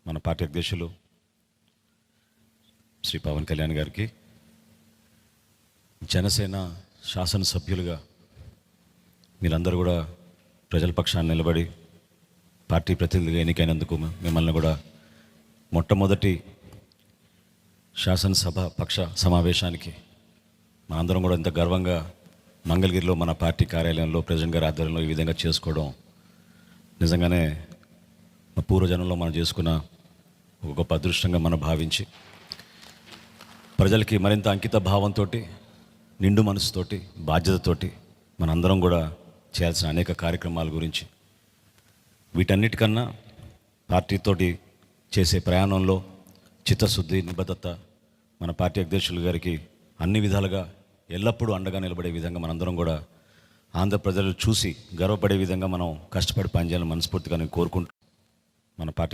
మన పార్టీ అధ్యక్షులు శ్రీ పవన్ కళ్యాణ్ గారికి, జనసేన శాసనసభ్యులుగా మీరందరూ కూడా ప్రజల పక్షాన్ని నిలబడి పార్టీ ప్రతినిధిగా ఎన్నికైనందుకు మిమ్మల్ని కూడా మొట్టమొదటి శాసనసభ పక్ష సమావేశానికి మనందరం కూడా ఇంత గర్వంగా మంగళగిరిలో మన పార్టీ కార్యాలయంలో ప్రెసిడెంట్ గారి ఆధ్వర్యంలో ఈ విధంగా చేసుకోవడం నిజంగానే మా పూర్వజనంలో మనం చేసుకున్న ఒక గొప్ప అదృష్టంగా మనం భావించి ప్రజలకి మరింత అంకిత భావంతో, నిండు మనసుతోటి, బాధ్యతతోటి మనందరం కూడా చేయాల్సిన అనేక కార్యక్రమాల గురించి, వీటన్నిటికన్నా పార్టీతోటి చేసే ప్రయాణంలో చిత్తశుద్ధి, నిబద్ధత మన పార్టీ అధ్యక్షులు గారికి అన్ని విధాలుగా ఎల్లప్పుడూ అండగా నిలబడే విధంగా మనందరం కూడా ఆంధ్ర ప్రజలు చూసి గర్వపడే విధంగా మనం కష్టపడి పనిచేయాలని మనస్ఫూర్తిగా నేను కోరుకుంటూ మన పార్టీ